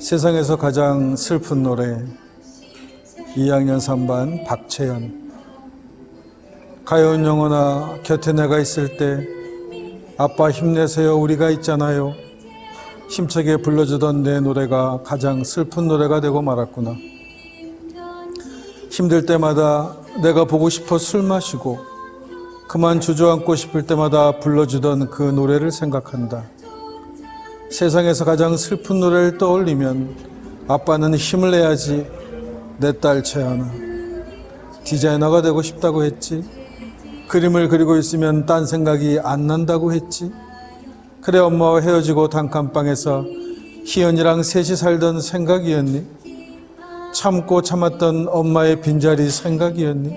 세상에서 가장 슬픈 노래 2학년 3반 박채연. 가여운 영혼아, 곁에 내가 있을 때 아빠 힘내세요 우리가 있잖아요. 힘차게 불러주던 내 노래가 가장 슬픈 노래가 되고 말았구나. 힘들 때마다 내가 보고 싶어 술 마시고 그만 주저앉고 싶을 때마다 불러주던 그 노래를 생각한다. 세상에서 가장 슬픈 노래를 떠올리면 아빠는 힘을 내야지. 내 딸 채연아, 디자이너가 되고 싶다고 했지. 그림을 그리고 있으면 딴 생각이 안 난다고 했지. 그래, 엄마와 헤어지고 단칸방에서 희연이랑 셋이 살던 생각이었니? 참고 참았던 엄마의 빈자리 생각이었니?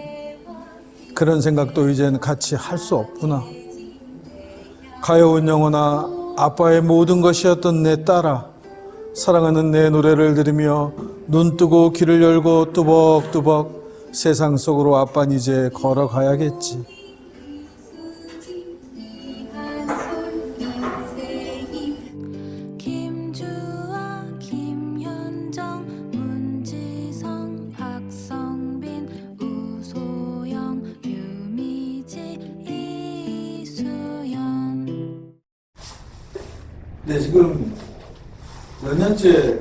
그런 생각도 이젠 같이 할 수 없구나. 가여운 영혼아, 아빠의 모든 것이었던 내 딸아, 사랑하는 내 노래를 들으며 눈 뜨고 귀를 열고 뚜벅뚜벅 세상 속으로 아빠는 이제 걸어가야겠지. 김주아, 김현정, 문지성, 박성빈, 우소영, 유미지, 이수연. 네, 지금 몇 년째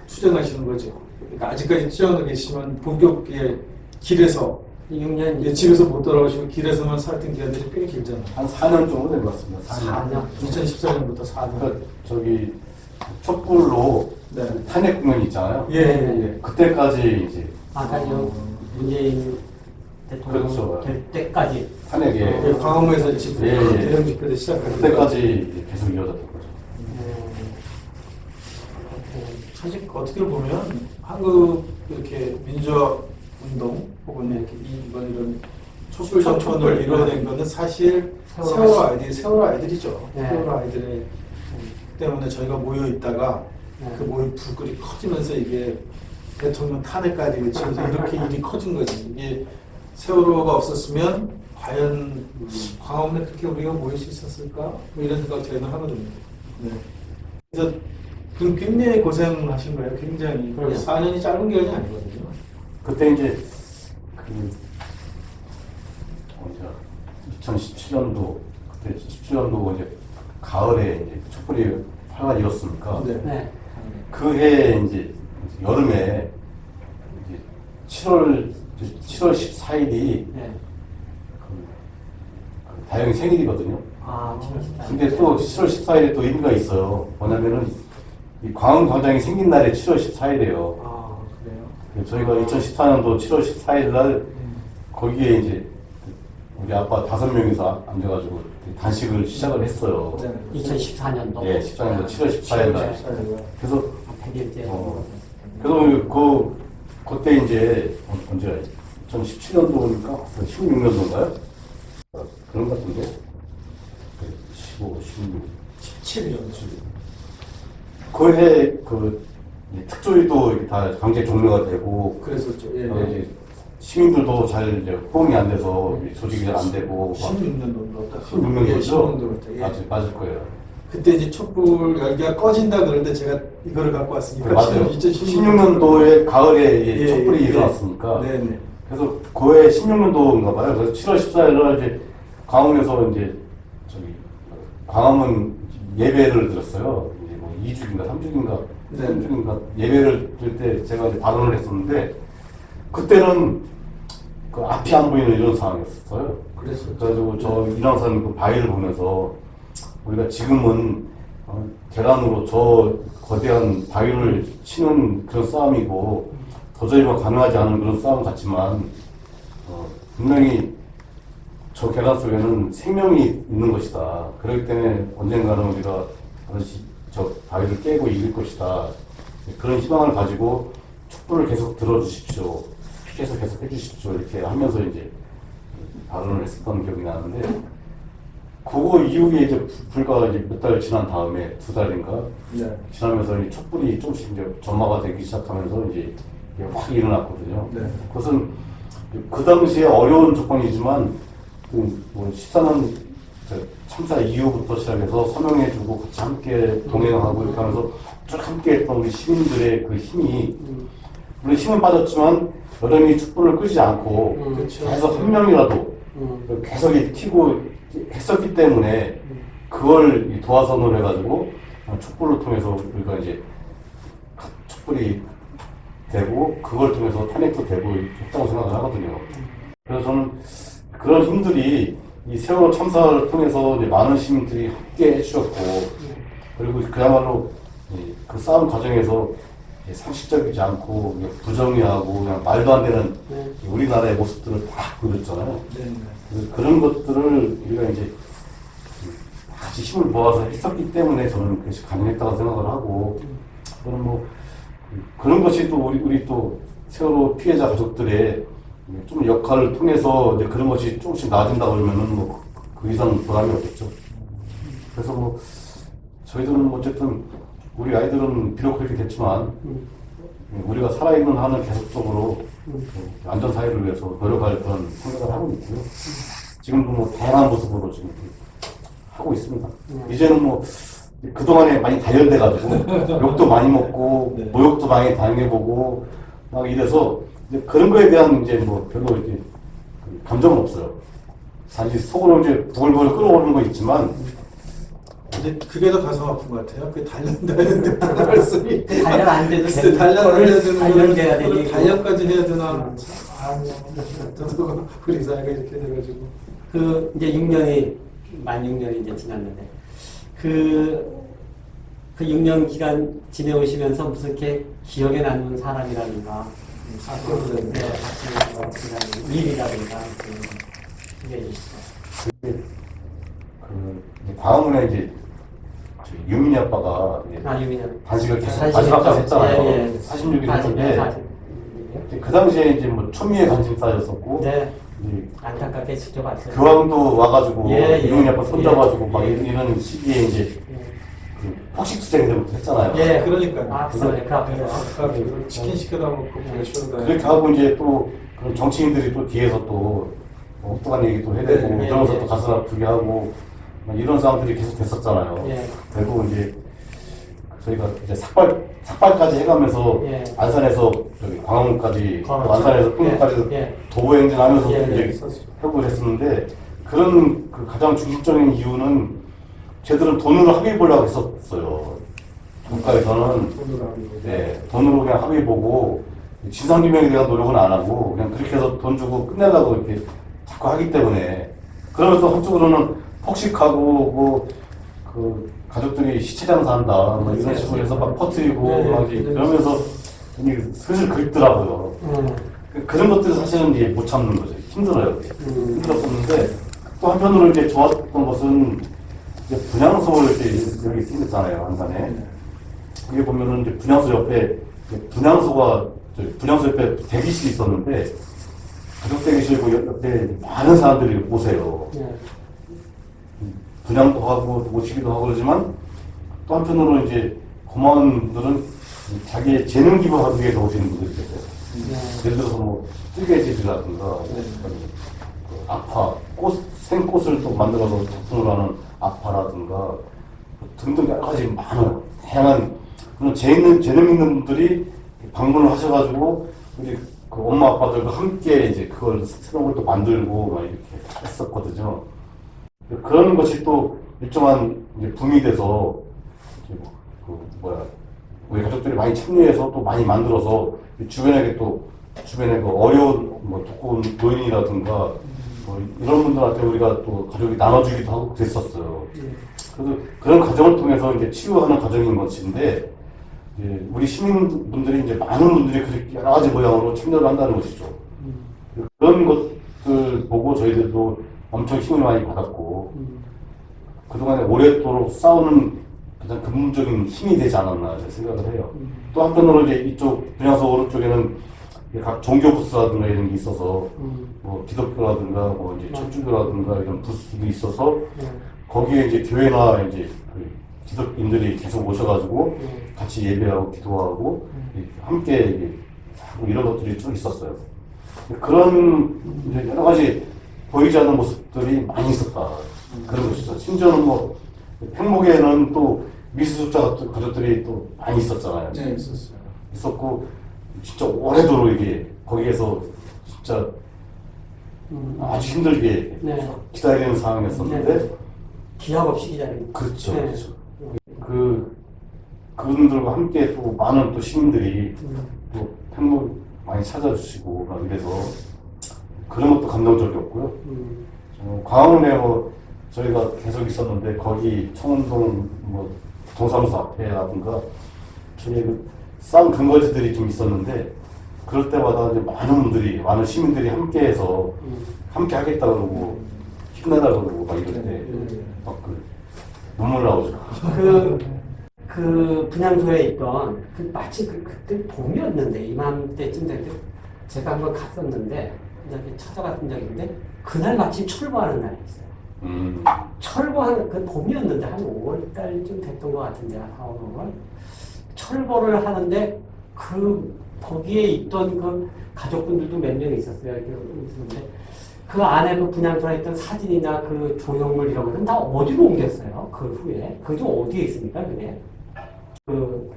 투쟁하시는 거죠? 그러니까 아직까지 투쟁하고 계시면 본격의 길에서 6년 집에서 못 돌아오시고 길에서만 살던 기간들이 꽤 길잖아요. 한 4년 정도 된 것 같습니다. 4년. 2014년부터 4년. 그러니까 저기 촛불로 네. 탄핵 국면 있잖아요. 예, 예, 예. 그때까지 이제 아까 문재인 대통령 그렇죠. 될 때까지 탄핵에 광화문에서 집회, 예, 예. 대형 집회를 시작하니까. 그때까지 계속 이어졌던 거죠. 사실 어떻게 보면 한국 이렇게 민주화 운동 혹은 이렇게 이런 촛불 정권을 이뤄낸 거는 사실 세월호 아이들이죠. 네. 세월호 아이들의 때문에 저희가 모여 있다가 네. 그 모인 불길이 커지면서 이게 대통령 탄핵까지 그치면서 이렇게 일이 커진 거지. 이게 세월호가 없었으면 과연 광화문에 그렇게 우리가 모일 수 있었을까? 뭐 이런 생각 저희는 하거든요. 네. 그래서 굉장히 고생하신 거예요. 굉장히. 그럼요. 4년이 짧은 기간이 아니거든요. 그때 이제 그 언제 2017년도 그때 17년도 이제 가을에 이제 촛불이 활발 이었으니까 네. 그해 이제 여름에 이제 7월 14일이 네. 그 다영이 생일이거든요. 아, 7월 근데 또 7월 14일에 또 의미가 있어요. 뭐냐면은 이 광화문광장이 생긴 날이 7월 14일이에요. 아, 그래요? 저희가 2014년도 7월 14일 날 거기에 이제 우리 아빠 5명이서 앉아가지고 단식을 시작을 했어요. 네. 2014년도. 예, 14년도 7월 14일 날. 그래서 100일째. 그래서 그때 이제 언제 2017년도니까 16년도인가요? 그런 것 같은데 15, 16, 17년. 그해 그 특조위도 이렇게 다 강제 종료가 되고 그랬었죠. 예. 이제 시민들도 잘 이제 호응이 안 돼서 조직이 잘 안 되고 16년도인가? 16년도죠? 예. 맞을 거예요. 그때 이제 촛불 열기가 꺼진다 그러는데 제가 이거를 갖고 왔으니까 맞아요. 2016년도에 16년도에 가을에 예, 촛불이 예. 일어났으니까 네네. 그래서 그해 16년도인가 봐요. 그래서 7월 14일 날 이제 광화문에서 이제 저기 광화문 예배를 드렸어요. 이제 뭐 2주인가 3주인가 네. 3주인가 예배를 드릴 때 제가 이제 발언을 했었는데 그때는 그 앞이 안 보이는 이런 상황이었어요. 그랬었죠. 그래가지고 저 일왕산 그 바위를 보면서 우리가 지금은 계란으로 저 거대한 바위를 치는 그런 싸움이고 도저히 뭐 가능하지 않은 그런 싸움 같지만 분명히 저 계란 속에는 생명이 있는 것이다. 그렇기 때문에 언젠가는 우리가 반드시 저 바위를 깨고 이길 것이다. 그런 희망을 가지고 촛불을 계속 들어주십시오. 피켓을 계속 해주십시오. 이렇게 하면서 이제 발언을 했었던 기억이 나는데 그거 이후에 이제 불과 이제 몇 달 지난 다음에 2달인가 네. 지나면서 이 촛불이 조금씩 이제 점화가 되기 시작하면서 이제 이게 확 일어났거든요. 네. 그것은 그 당시에 어려운 조건이지만 뭐 14년 참사 이후부터 시작해서 서명해주고 같이 함께 동행하고 이렇게 하면서 쭉 함께 했던 우리 시민들의 그 힘이 물론 힘은 빠졌지만 여전히 촛불을 끄지 않고 계속 한 명이라도 계속 튀고 했었기 때문에 그걸 도화선을 해가지고 촛불을 통해서 우리가 이제 촛불이 되고 그걸 통해서 탄핵도 되고 했다고 생각을 하거든요. 그래서 저는 그런 힘들이 이 세월호 참사를 통해서 이제 많은 시민들이 함께 해주셨고 그리고 그야말로 그 싸움 과정에서 상식적이지 않고 부정의하고 그냥 말도 안 되는 우리나라의 모습들을 다 보여줬잖아요. 그래서 그런 것들을 우리가 이제 같이 힘을 모아서 했었기 때문에 저는 그것이 가능했다고 생각을 하고 저는 뭐 그런 것이 또 우리 또 세월호 피해자 가족들의 좀 역할을 통해서 이제 그런 것이 조금씩 나아진다 그러면은 뭐 그 이상 보람이 없겠죠. 그래서 뭐 저희들은 어쨌든 우리 아이들은 비록 그렇게 됐지만 우리가 살아있는 한은 계속적으로 안전 사회를 위해서 노력할 그런 생각을 하고 있고요. 지금도 뭐 다양한 모습으로 지금 하고 있습니다. 이제는 뭐 그동안에 많이 단련돼가지고 욕도 많이 먹고 모욕도 많이 당해보고 막 이래서 이제 그런 거에 대한 이제 뭐 별로 이제 감정은 없어요. 단지 속으로 이제 부글부글 끓어오르는 거 있지만 근데 그게 더 가슴 아픈 것 같아요. 그 단련되는데 말씀이 단련 안 돼도 글쎄, 단련해야 되는 단련돼야 거를 되니 단련까지 해야 되나? 저도 우리 사회가 이렇게 돼가지고 그 이제 6년이 만 6년이 이제 지났는데 그 6년 기간 지내오시면서 무슨 이렇게 기억에 남는 사람이라든가 사건이라든가 일이라든가 그게 있어요. 그 광화문에 이제 저희 유민이 아빠가 유민이 단식을 계속 마지막까지 했잖아요. 예, 예. 46일 했는데 그 당시에 이제 뭐 초미의 관심사였었고 네. 이제 안타깝게 직접 왔어요. 교황도 와가지고 예, 예. 유민이 아빠 손잡아주고 막 예. 이런 시기에 이제 그 폭식투쟁들부터 했잖아요. 예. 그러니까요. 그 앞에서 아까 치킨 시켜다 먹고 배쇼다 그렇게 하고 이제 또 그런 정치인들이 또 뒤에서 또 엉뚱한 얘기도 해대고 네, 그러면서 예. 또 가슴 아프게 하고 막 이런 상황들이 계속 됐었잖아요. 예. 결국 이제 저희가 이제 삭발까지 해가면서 예. 안산에서 저기 광화문까지 또 그렇죠. 안산에서 풍문까지 예. 도보행진하면서 예, 이제 예. 회복을 했었는데 그런 그 가장 중심적인 이유는 쟤들은 돈으로 합의 보려고 했었어요. 국가에서는 네, 돈으로 그냥 합의 보고 진상규명에 대한 노력은 안 하고 그냥 그렇게 해서 돈 주고 끝내려고 이렇게 자꾸 하기 때문에 그러면서 한쪽으로는 폭식하고 뭐 그 가족들이 시체 장사한다 뭐 이런 식으로 해서 막 퍼뜨리고 네, 막 이제 그러면서 슬슬 그립더라고요. 그런 것들을 사실은 이제 못 참는 거죠. 힘들어요. 힘들었었는데 또 한편으로 이제 좋았던 것은 이제 분향소를 이렇게 여기 생겼잖아요, 안산에. 여기 보면은 이제 분향소 옆에 분향소 옆에 대기실이 있었는데 가족 대기실고 옆에 많은 사람들이 오세요. 분양도 하고 모시기도 하고 그러지만 또 한편으로 이제 고마운 분들은 자기의 재능 기부하기 위해서 오시는 분들이 계세요. 예를 들어서 뭐 뜨개질이라든가 생꽃을 또 만들어서 작품을 하는 아파라든가 등등 여러 가지 많은 다양한 그런 재능 있는 분들이 방문을 하셔가지고 우리 그 엄마 아빠들과 함께 이제 그걸 새로운 걸 또 만들고 막 이렇게 했었거든요. 그런 것이 또 일정한 이제 붐이 돼서 이제 우리 가족들이 많이 참여해서 또 많이 만들어서 주변에 그 어려운 뭐 독거운 노인이라든가 뭐 이런 분들한테 우리가 또 가족이 나눠주기도 하고 그랬었어요. 그래서 그런 과정을 통해서 이제 치유하는 과정인 것인데 이제 우리 시민분들이 이제 많은 분들이 그렇게 여러 가지 모양으로 참여를 한다는 것이죠. 그런 것들 보고 저희들도 엄청 힘을 많이 받았고 그동안에 오랫도록 싸우는 가장 근본적인 힘이 되지 않았나 생각을 해요. 또 한편으로 이제 이쪽 분향소 오른쪽에는 각 종교 부스라든가 이런 게 있어서 뭐 기독교라든가 뭐 이제 천주교라든가 이런 부스도 있어서 거기에 이제 교회나 이제 그 기독인들이 계속 오셔가지고 같이 예배하고 기도하고 함께 하고 이런 것들이 쭉 있었어요. 그런 이제 여러 가지 보이지 않는 모습들이 많이 있었다. 그런 것이죠. 심지어는 뭐 팽목에는 또 미수습자 같은 가족들이 또 많이 있었잖아요. 네, 있었어요. 있었고 진짜 오래도록 이게 거기에서 진짜 아주 힘들게 네. 기다리는 상황이었었는데 기약 없이 기다리는. 그렇죠, 네. 그렇죠. 그분들과 함께 또 많은 또 시민들이 또 팽목 많이 찾아주시고 막 이래서 그런 것도 감동적이었고요. 광화문에 뭐 저희가 계속 있었는데 거기 청운동 뭐 동사무소 앞에라든가 저희 싼 근거지들이 좀 있었는데 그럴 때마다 이제 많은 분들이 많은 시민들이 함께해서 함께 하겠다 그러고 힘내다 그러고 막 이럴 때막 눈물 나오죠. 그 분향소에 있던 마치 그때 봄이었는데 이맘때쯤 될 때 제가 한번 갔었는데 이렇게 찾아갔던 적이 있는데 그날 마침 철거하는 날이 있어요. 철거하는 그 봄이었는데 한 5월달쯤 됐던 것 같은데 4월 5월 철거를 하는데 거기에 있던 그 가족분들도 몇 명 있었어요. 있었는데 그 안에 그 분향소에 있던 사진이나 그 조형물 이런 것은 다 어디로 옮겼어요? 그 후에 그게 좀 어디에 있습니까? 그게 그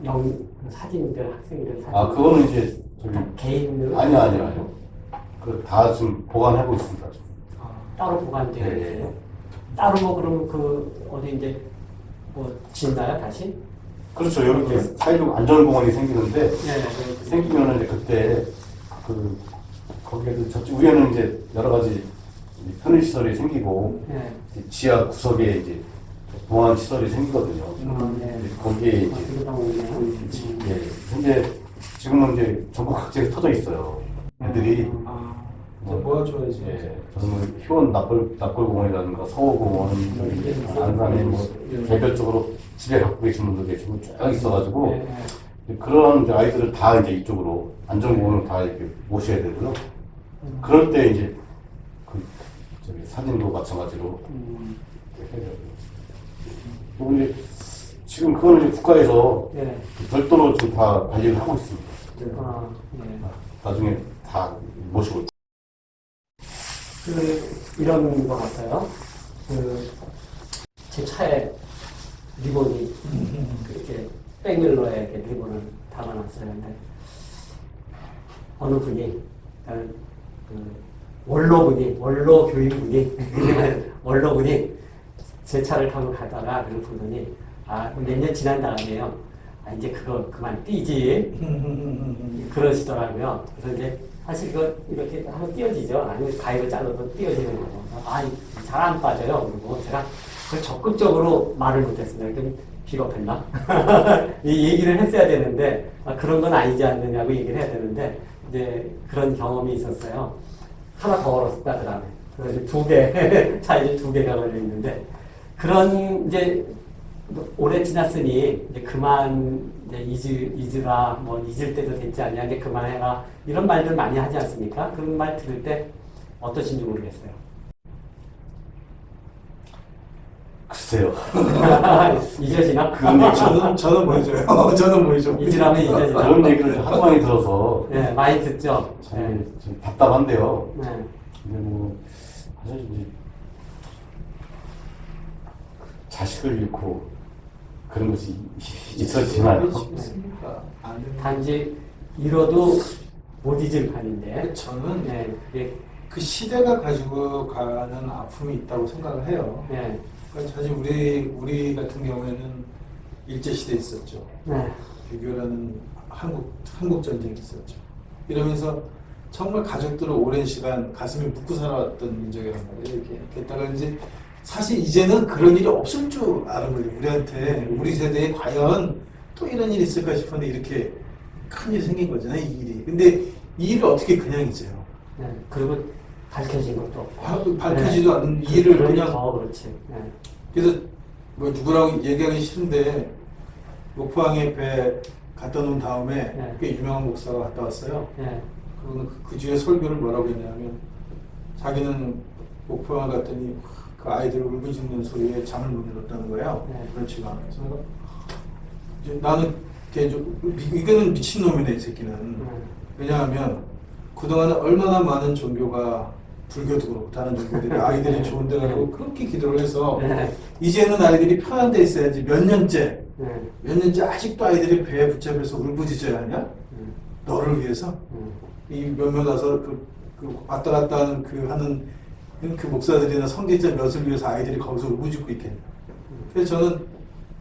사진들 학생들 사진. 아 그거는 이제 저기 개인으로 아니요. 그 다 지금 보관하고 있습니다. 따로 보관되어 네. 있어요. 따로 뭐 그럼 그 어디 이제 뭐 짓나요 다시? 그렇죠. 이렇게 사회적 안전공원이 생기는데 네. 생기면은 이제 그때 거기에도 저쪽 위에는 이제 여러 가지 편의 시설이 생기고 네. 이제 지하 구석에 이제 보안 시설이 생기거든요. 네. 이제 거기에 이제 예, 현재 지금은 이제 전국 각지에 터져 있어요. 애들이 모아줘야지. 예, 저는 뭐 효원 납골공원이라든가 서호공원, 여기 안산에 뭐 개별 쪽으로 집에 갖고 계신 분들 계시고 쭉 있어가지고 그런 이제 아이들을 다 이제 이쪽으로 안전공원으로 다 이렇게 모셔야 되고요. 그럴 때 이제 저기 사진도 마찬가지로 이렇게 해야 되고요. 그리고 이제 지금 그거는 이제 국가에서 네. 별도로 지금 다 관리를 하고 있습니다. 네. 나중에 다 모시고. 이런 거 같아요. 제 차에 리본이 이렇게 백밀러에 이렇게 리본을 담아놨어요. 근데 어느 분이 원로 교인분이 원로분이 제 차를 타고 가다가 그걸 보더니 몇 년 지난 다음에요. 이제 그거 그만 띄지. 그러시더라고요. 그래서 이제 사실 이거 이렇게 한번 띄어지죠. 아니면 가위로 잘라도 띄어지는 거고. 잘 안 빠져요. 그리고 제가 그걸 적극적으로 말을 못했습니다. 좀 비겁했나? 이 얘기를 했어야 되는데 그런 건 아니지 않느냐고 얘기를 해야 되는데 이제 그런 경험이 있었어요. 하나 더 얼었다 그다음에 그래서 차에 2개가 걸려 있는데 그런 이제 오래 지났으니 이제 그만 이제 잊으라 뭐 잊을 때도 됐지 않냐 이제 그만해라 이런 말들 많이 하지 않습니까? 그런 말 들을 때 어떠신지 모르겠어요. 글쎄요. 잊어지나? 그런 얘기 저는 보여줘요. 저는 보여줘. 잊으라면 잊어지나? 그런 얘기를 하도 많이 들어서 네, 많이 듣죠. 좀 답답한데요. 네. 근데 뭐 사실 이제 자식을 잃고 그런 것이 있어지나요? 단지 잃어도 못 잊을 판인데. 저는 네, 그게 그 시대가 가지고 가는 아픔이 있다고 생각을 해요. 네. 그러니까 사실 우리 같은 경우에는 일제 시대 있었죠. 네. 6.25라는 한국 전쟁이 있었죠. 이러면서 정말 가족들을 오랜 시간 가슴에 묻고 살아왔던 민족이란 말이에요. 이게 게다가 이제 사실 이제는 그런 일이 없을 줄 아는 거예요. 우리한테 우리 세대에 과연 또 이런 일이 있을까 싶었는데 이렇게 큰 일이 생긴 거잖아요. 이 일이. 근데 이 일을 어떻게 그냥 잊어요? 네. 그리고 밝혀진 것도. 밝혀지도 않는 이 일을 그냥. 그렇지. 네. 그래서 뭐 누구라고 얘기하기 싫은데 목포항에 배 갖다 놓은 다음에 네. 꽤 유명한 목사가 갔다 왔어요. 네. 그거는 그 주에 설교를 뭐라고 했냐면 자기는 목포항 갔더니 그 아이들 울고 죽는 소리에 잠을 못 이뤘다는 거예요. 네. 그렇지가 않아요. 그래서 이제 나는 개인적으로 이거는 미친놈이네 이 새끼는. 왜냐하면 그동안 얼마나 많은 종교가 불교도 그렇고 다른 종교들이 아이들이 좋은 데 가고 그렇게 기도를 해서 네. 이제는 아이들이 편한 데 있어야지 몇 년째 아직도 아이들이 배에 붙잡혀서 울부짖어야 하냐? 너를 위해서? 이 몇몇 와서 그 왔다 갔다 하는 하는 그 목사들이나 성계자 몇을 위해서 아이들이 거기서 울부짖고 있겠냐. 그래서 저는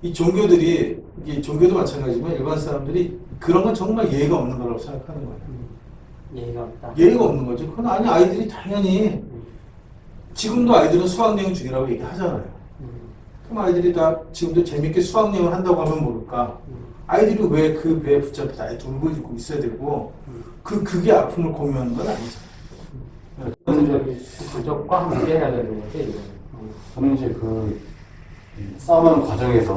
이 종교들이, 이 종교도 마찬가지지만 일반 사람들이 그런 건 정말 예의가 없는 거라고 생각하는 거예요. 예의가 없다. 예의가 없는 거죠. 그건 아니, 아이들이 당연히 지금도 아이들은 수학여행 중이라고 얘기하잖아요. 그럼 아이들이 다 지금도 재밌게 수학여행을 한다고 하면 모를까? 아이들이 왜 그 배에 붙잡혀서 아이들 울부짖고 있어야 되고 그게 아픔을 공유하는 건 아니잖아요. 가족과 함께 해야 되는 거지. 이거는. 저는 이제 싸움하는 과정에서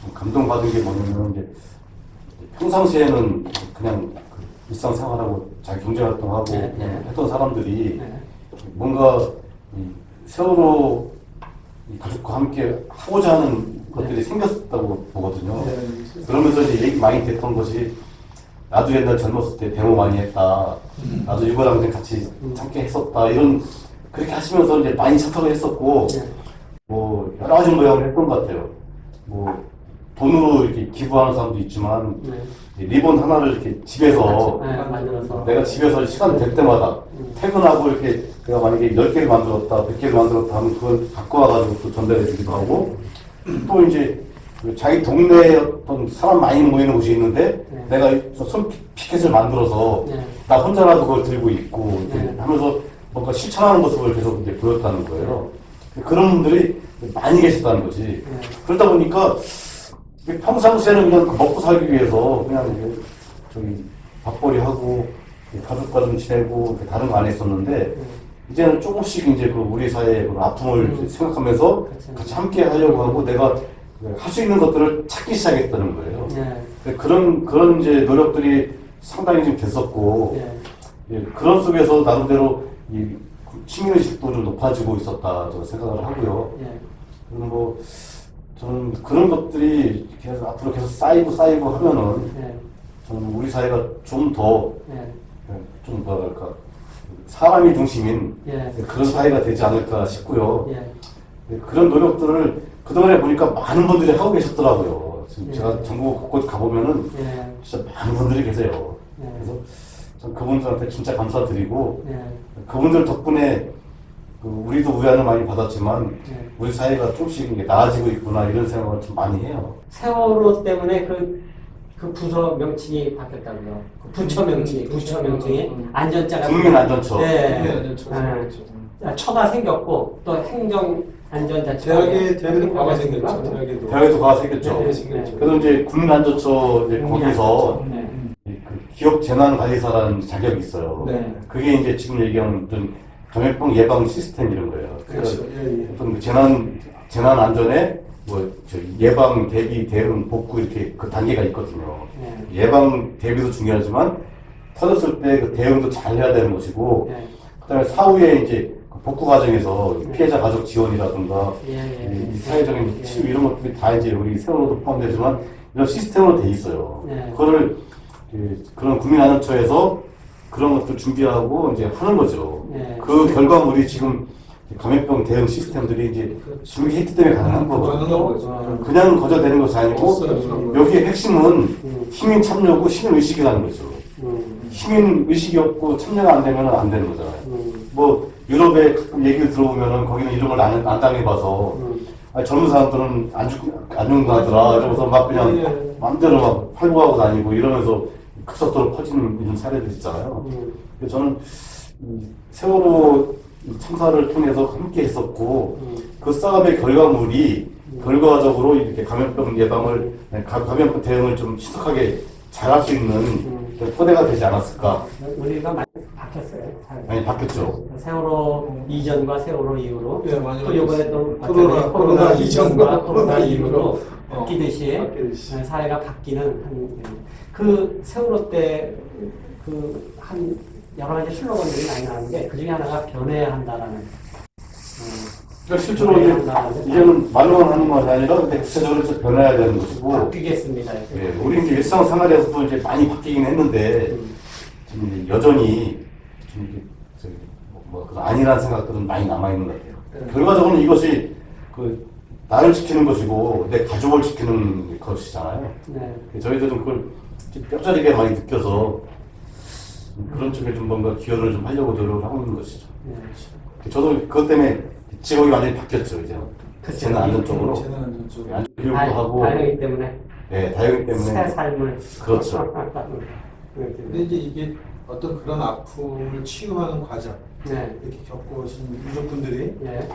좀 감동받은 게 뭐냐면 이제 평상시에는 그냥 일상생활하고 잘 경제활동하고 네, 네. 했던 사람들이 네. 뭔가 세월호 이 가족과 함께 하고자 하는 것들이 생겼다고 보거든요. 그러면서 이제 얘기 많이 됐던 것이 나도 옛날 젊었을 때 데모 많이 했다. 나도 유가당전 같이 함께 했었다. 이런 그렇게 하시면서 이제 많이 참석을 했었고 뭐 여러 가지 모양을 했던 것 같아요. 뭐 돈으로 이렇게 기부하는 사람도 있지만 리본 하나를 이렇게 집에서 만들어서 내가 집에서 시간 될 때마다 퇴근하고 이렇게 내가 만약에 10개를 만들었다, 100개를 만들었다 하면 그걸 갖고 와가지고 또 전달해 주기도 하고 또 이제 자기 동네에 어떤 사람 많이 모이는 곳이 있는데 내가 손 피켓을 만들어서 나 혼자라도 그걸 들고 있고 이렇게 하면서 뭔가 실천하는 모습을 계속 이제 보였다는 거예요. 그런 분들이 많이 계셨다는 거지. 그러다 보니까 평상시에는 그냥 먹고 살기 위해서 그냥 이제 저기 밥벌이 하고 가족과 좀 지내고 다른 거 안 했었는데 이제는 조금씩 이제 우리 사회의 아픔을 생각하면서 같이 함께 하려고 하고 내가 할 수 있는 것들을 찾기 시작했다는 거예요. 그런 이제 노력들이 상당히 좀 됐었고 그런 속에서 나름대로 이 시민의식도 좀 높아지고 있었다 저 생각을 하고요. 뭐 저는 그런 것들이 계속 앞으로 계속 쌓이고 하면은 저는 우리 사회가 좀 더 좀 뭐랄까 사람이 중심인 그런 사회가 되지 않을까 싶고요. 그런 노력들을 그동안에 보니까 많은 분들이 하고 계셨더라고요. 지금 제가 전국 곳곳 가보면은 진짜 많은 분들이 계세요. 그래서 전 그분들한테 진짜 감사드리고 그분들 덕분에 우리도 위안을 많이 받았지만 우리 사회가 조금씩 나아지고 있구나 이런 생각을 좀 많이 해요. 세월호 때문에 그 부서 명칭이 바뀌었다고요. 그 부처 명칭이 안전자가 국민안전처. 처가 생겼고 또 행정안전자처. 대학에도 과가 생겼죠. 대학에도 과가 생겼죠. 그래서 이제 국민안전처 거기서 그 기업재난관리사라는 자격이 있어요. 그게 이제 지금 얘기하는 어떤 감염병 예방 시스템 이런 거예요. 그렇죠. 어떤 재난 안전에 예방, 대비, 대응, 복구 이렇게 그 단계가 있거든요. 예방, 대비도 중요하지만 터졌을 때 그 대응도 잘 해야 되는 것이고 그다음에 사후에 이제 복구 과정에서 피해자 가족 지원이라든가 이 사회적인 치유 이런 것들이 다 이제 우리 세월호도 포함되지만 이런 시스템으로 돼 있어요. 그거를 그런 국민안전처에서 그런 것도 준비하고 이제 하는 거죠. 그 결과물이 지금 감염병 대응 시스템들이 이제 준비했기 때문에 가능한 거거든요. 그냥 거저되는 것이 아니고 여기에 핵심은 시민 참여고 시민 의식이라는 거죠. 시민 의식이 없고 참여가 안 되면 안 되는 거잖아요. 뭐 유럽에 가끔 얘기를 들어보면은 거기는 이런 걸 안 당해봐서 젊은 사람들은 안 죽는다더라. 이러면서 막 그냥 마음대로 막 활보하고 다니고 이러면서 급속도로 퍼지는 이런 사례들 있잖아요. 그래서 저는 세월호 참사를 통해서 함께 했었고 그 싸움의 결과물이 결과적으로 이렇게 감염병 예방을 감염병 대응을 좀 신속하게 잘할 수 있는 토대가 되지 않았을까. 우리가 많이 바뀌었어요. 많이 바뀌었죠. 세월호 이전과 세월호 이후로 많이 또 이번에 또 코로나 이전과 코로나 이후로 바뀌듯이 사회가 바뀌는 그 세월호 때 한 여러 가지 슬로건들이 많이 나오는데 그 중에 하나가 변해야 한다라는. 그러니까 실제로 이제는 말로만 하는 것이 아니라 구체적으로 변해야 되는 것이고. 바뀌겠습니다. 우리 이제 일상생활에서도 이제 많이 바뀌긴 했는데 지금 여전히 좀 뭐 그런 아니라는 생각들은 많이 남아 있는 것 같아요. 결과적으로는 이것이 그 나를 지키는 것이고 내 가족을 지키는 것이잖아요. 네. 저희들은 그걸 뼈저리게 많이 느껴서 그런 쪽에 좀 뭔가 기여를 좀 하려고 노력을 하고 있는 것이죠. 네. 저도 그것 때문에 직업이 완전히 바뀌었죠, 이제는. 그쵸. 쟤는 안전적으로. 쟤는 안전적으로. 교육도 하고. 다행이기 때문에. 네, 다행이기 때문에. 새 삶을. 그렇죠. 근데 이제 이게 어떤 그런 아픔을 치유하는 과정, 네. 이렇게 겪어오신 유족분들이 네.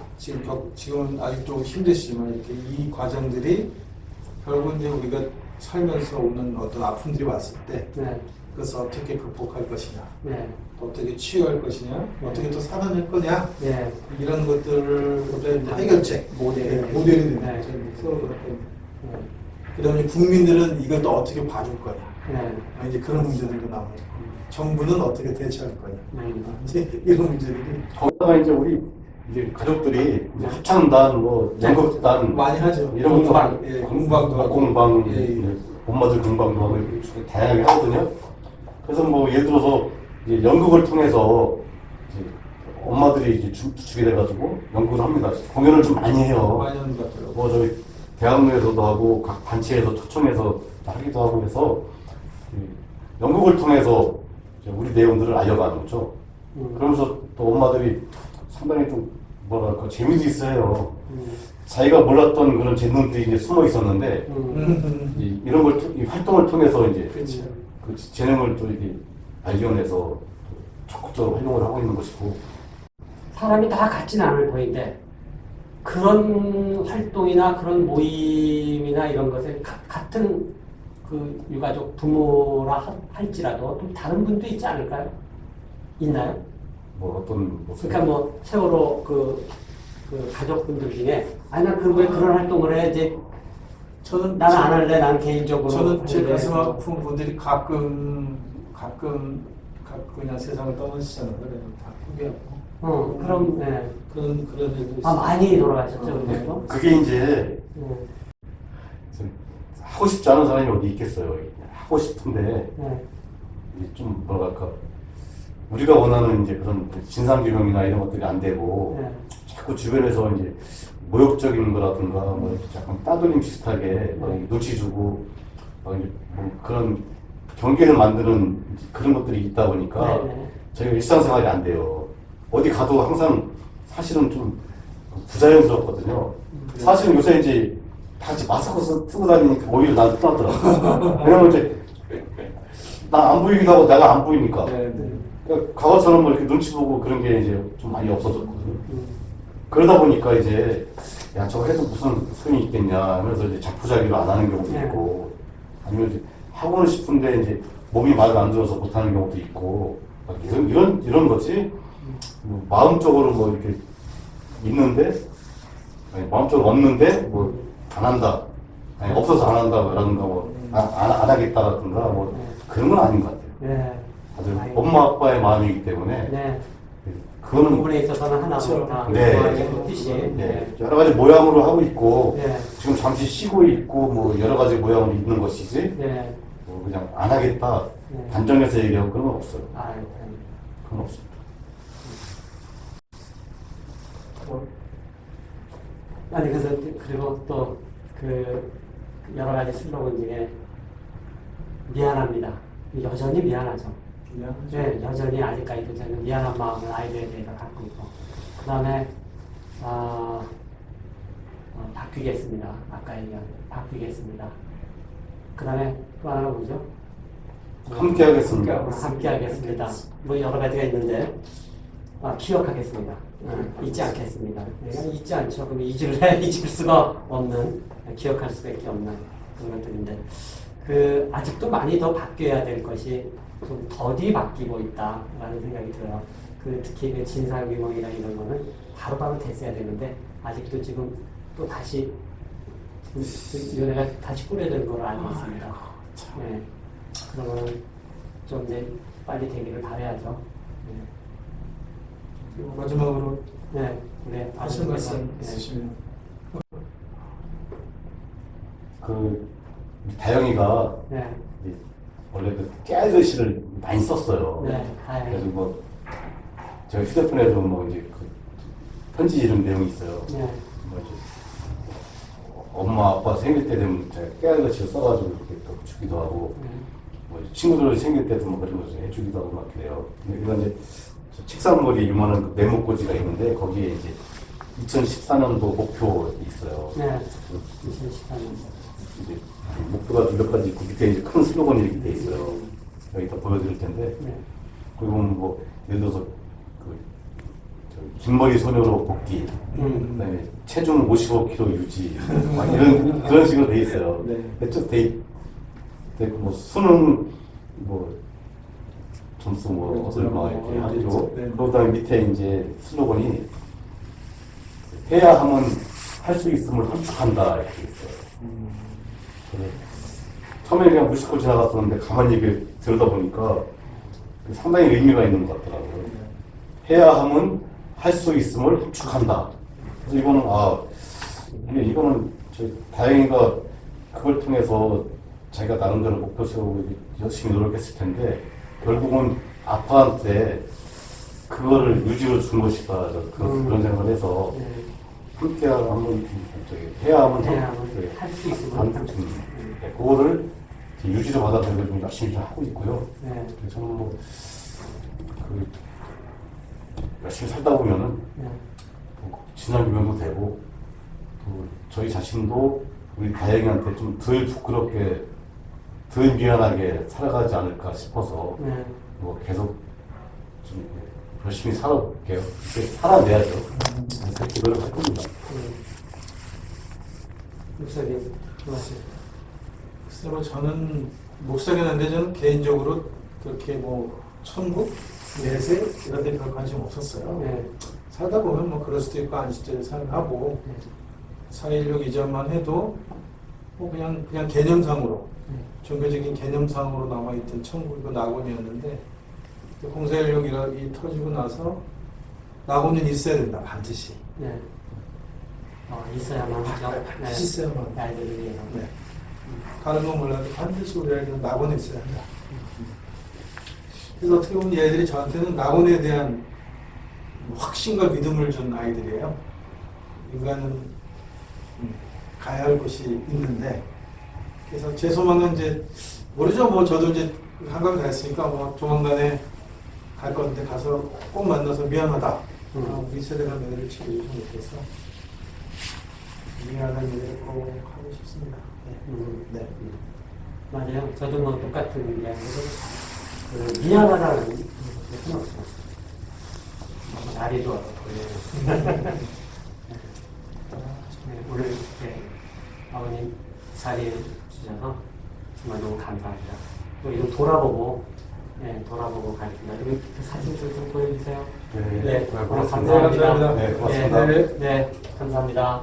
지금은 아직 좀 힘드시지만 이렇게 이 과정들이 결국 이제 우리가 살면서 오는 어떤 아픔들이 왔을 때 네. 그것을 어떻게 극복할 것이냐, 네. 어떻게 치유할 것이냐, 어떻게 또 살아낼 거냐, 네. 이런 것들보다 이제 해결책, 모델. 모델이 되는 네. 거죠. 서로 그렇게. 네. 그다음에 국민들은 이걸 또 어떻게 봐줄 거냐, 네. 이제 그런 문제들도 남아있고, 정부는 어떻게 대처할 거냐, 음. 이제 이런 문제들이 거기다가 이제 우리 이제 가족들이 이제 합창단, 뭐 연극단 많이 하죠. 이런 것도 공방. 예, 공방도 하고. 공방, 예, 예. 엄마들 공방도 하고 이렇게 다양하게 하거든요. 그래서 뭐 예를 들어서 이제 연극을 통해서 이제 엄마들이 이제 주축이 돼가지고 연극을 합니다. 공연을 좀 많이 해요. 많이 하는 것 같더라고요. 뭐 저희 대학로에서도 하고 각 단체에서 초청해서 하기도 하고 해서 연극을 통해서 이제 우리 내용들을 알려가는 거죠. 그러면서 또 엄마들이 상당히 좀 뭐랄까 재미도 있어요. 자기가 몰랐던 그런 재능들이 이제 숨어 있었는데 이런 걸 이 활동을 통해서 이제 그렇죠. 그 재능을 또 이렇게 발견해서 적극적으로 활용을 하고 있는 것이고. 사람이 다 같지는 않을 터인데 그런 활동이나 그런 모임이나 이런 것에 같은 그 유가족 부모라 할지라도 좀 다른 분도 있지 않을까요? 있나요? 뭐 어떤 모습. 그러니까 뭐 세월호 그 가족분들 중에 아니 난 왜 그런 활동을 해 이제 저는 나는 안 할래 난 개인적으로 저는 제 할래. 가슴 아픈 분들이 가끔 그냥 세상을 떠나시잖아요. 그래서 다 포기하고. 그럼 네. 그런 일도 아 있어요. 많이 돌아가셨죠 그래도. 그게 이제 하고 싶지 않은 사람이 어디 있겠어요. 하고 싶은데 네. 이제 좀 뭐랄까 우리가 원하는 이제 그런 진상규명이나 이런 것들이 안 되고 네. 자꾸 주변에서 이제 모욕적인 거라든가 뭐 이렇게 약간 따돌림 비슷하게 막 이렇게 눈치 주고 막 이제 뭐 그런 경계를 만드는 그런 것들이 있다 보니까 네, 네. 저희가 일상생활이 안 돼요. 어디 가도 항상 사실은 좀 부자연스럽거든요. 사실은 요새 이제 다 같이 마스크 쓰고 다니니까 오히려 난 편하더라고요. 왜냐면 이제 나 안 보이기도 하고 내가 안 보이니까. 네, 네. 그러니까 과거처럼 뭐 이렇게 눈치 보고 그런 게 이제 좀 많이 없어졌거든요. 그러다 보니까 이제 야 저거 해도 무슨 소용이 있겠냐 하면서 이제 자포자기로 안 하는 경우도 네. 있고 아니면 이제 하고는 싶은데 이제 몸이 말을 안 들어서 못 하는 경우도 있고 막 이런 거지. 뭐 마음적으로 뭐 이렇게 있는데 아니, 마음적으로 없는데 뭐 안 한다. 아니, 없어서 안 한다라든가 뭐 안 하겠다라든가 뭐 그런 건 아닌 것 같아요. 네. 다들 아이고. 엄마 아빠의 마음이기 때문에 네. 그 그거는 부분에 있어서는 하나로 다 네. 좋아하는 뜻이. 네. 여러 가지 모양으로 하고 있고 네. 지금 잠시 쉬고 있고 뭐 여러 가지 모양으로 있는 것이지 네. 뭐 그냥 안 하겠다 네. 단정해서 얘기하고 그런 건 없어요. 아, 그건 없습니다. 아니 그래서 그리고 또 그 여러 가지 슬로건 중에 미안합니다. 여전히 미안하죠. 그냥 네, 여전히 아직까지도 저는 미안한 마음을 아이들에 대해서 갖고 있고 그 다음에 바뀌겠습니다. 아까 얘기한 바뀌겠습니다. 그 다음에 또 하나가 뭐죠? 함께 하겠습니다. 함께 하겠습니다. 뭐 여러 가지가 있는데 기억하겠습니다. 잊지 않겠습니다. 내가 잊지 않죠. 그럼 잊을 수가 없는 기억할 수밖에 없는 그런 것들인데 아직도 많이 더 바뀌어야 될 것이 좀 더디 바뀌고 있다라는 생각이 들어요. 특히 그 진상규명이나 이런 거는 바로바로 됐어야 되는데 아직도 지금 또 다시 위원회가 다시 꾸려진 걸로 알고 있습니다. 네. 그러면 좀 이제 빨리 되기를 바라야죠. 네. 그리고 마지막으로 네. 네. 하실 말씀 네. 있으시면 그 우리 다영이가 네. 원래 그 깨알글씨를 많이 썼어요. 네. 그래서 뭐 제가 휴대폰에서 뭐 이제 그 편지 이런 내용이 있어요. 네. 뭐 이제 엄마 아빠 생일 때 되면 제가 깨알같이 써가지고 이렇게 또 주기도 하고 뭐 친구들 생길 때도 뭐 그런 거 해주기도 하고 막 그래요. 근데 이제 저 책상머리 유만한 그 메모꽂이가 있는데 거기에 이제 2014년도 목표 있어요. 네. 2014년. 이제 목표가 몇 가지 있고 밑에 이제 큰 슬로건이 이렇게 돼 있어요. 여기다 보여드릴 텐데 네. 그리고 뭐 예를 들어서 그 긴머리 소녀로 복귀, 그다음에 체중 55kg 유지, 막 이런 그런 식으로 돼 있어요. 네. 쭉 뭐 수능 뭐 점수 뭐 얼마 이렇게 하고, 네. 그다음에 밑에 이제 슬로건이 해야 하면 할 수 있음을 함축한다 이렇게 있어요. 그래서 처음에 그냥 무심코 지나갔었는데 가만히 이렇게 들여다 보니까 상당히 의미가 있는 것 같더라고요. 해야 함은 할 수 있음을 함축한다. 그래서 이거는 다행히가 그걸 통해서 자기가 나름대로 목표 세우고 열심히 노력했을 텐데 결국은 아빠한테 그거를 유지로 준 것이다. 그런 생각을 해서 함께 하면 해야 하면 할 수 있으면 그거를 유지를 받아들이고 좀 열심히 하고 있고요. 네. 그래서 저는 뭐 열심히 살다 보면은 진상 규명도 되고 또 저희 자신도 우리 다행이한테 좀 덜 부끄럽게 덜 미안하게 살아가지 않을까 싶어서 네. 뭐 계속 좀 열심히 살아볼게요. 이렇게 살아내야죠. 그렇게 노력할 겁니다. 목사님, 고맙습니다. 글쎄 뭐 저는 목사님인데 저는 개인적으로 그렇게 뭐 천국, 내세 이런 데 별 관심 없었어요. 네. 살다 보면 뭐 그럴 수도 있고 아닐 수도 있고 생각하고 4.16 이전만 해도 뭐 그냥 개념상으로 종교적인 개념상으로 남아있던 천국이고 낙원이었는데 공사인력이 터지고 나서 낙원은 있어야 된다 반드시. 네. 있어야만 하죠. 반드시 있어야만. 아이들을 위해서. 네. 다른 건 몰라도 반드시 우리 아이들은 낙원에 있어야 한다. 그래서 어떻게 보면 이 아이들이 저한테는 낙원에 대한 확신과 믿음을 준 아이들이에요. 인간은 가야 할 곳이 있는데, 그래서 제 소망은 이제 모르죠. 뭐 저도 이제 한강 가 있으니까 뭐 조만간에 갈 건데 가서 꼭 만나서 미안하다. 우리 세대가 너희를 지켜주지 못해서 미안한 일을 꼭 하고 싶습니다. 네. 맞아요. 저도 뭐 똑같은 이야기를 미안하다는 것은 없어요. 날이 좋아서. 오늘 이렇게 아버님 자리에 주셔서 정말 너무 감사합니다. 또 이거 돌아보고 가겠습니다. 여기 그 사진들 좀 보여주세요. 네, 감사합니다. 감사합니다. 네, 고맙습니다. 네, 감사합니다.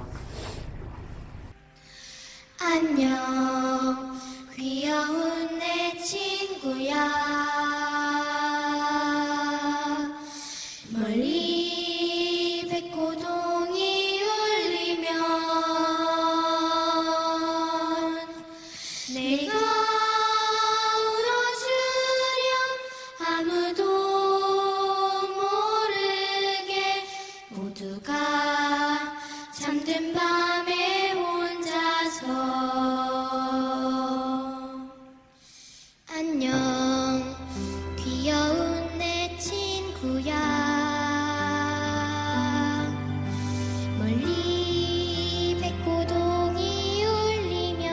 안녕 귀여운 내 친구야 멀리 백호동이 울리면 내가 울어주렴 아무도 모르게 모두가 잠든 밤에 혼자서 안녕 귀여운 내 친구야 멀리 백호동이 울리면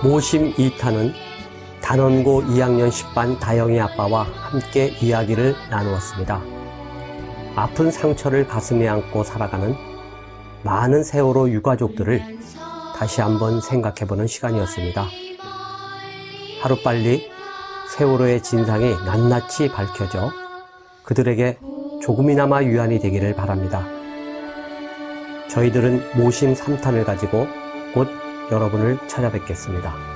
모심 2탄은 단원고 2학년 10반 다영이 아빠와 함께 이야기를 나누었습니다. 아픈 상처를 가슴에 안고 살아가는 많은 세월호 유가족들을 다시 한번 생각해보는 시간이었습니다. 하루빨리 세월호의 진상이 낱낱이 밝혀져 그들에게 조금이나마 유안이 되기를 바랍니다. 저희들은 모심 3탄을 가지고 곧 여러분을 찾아뵙겠습니다.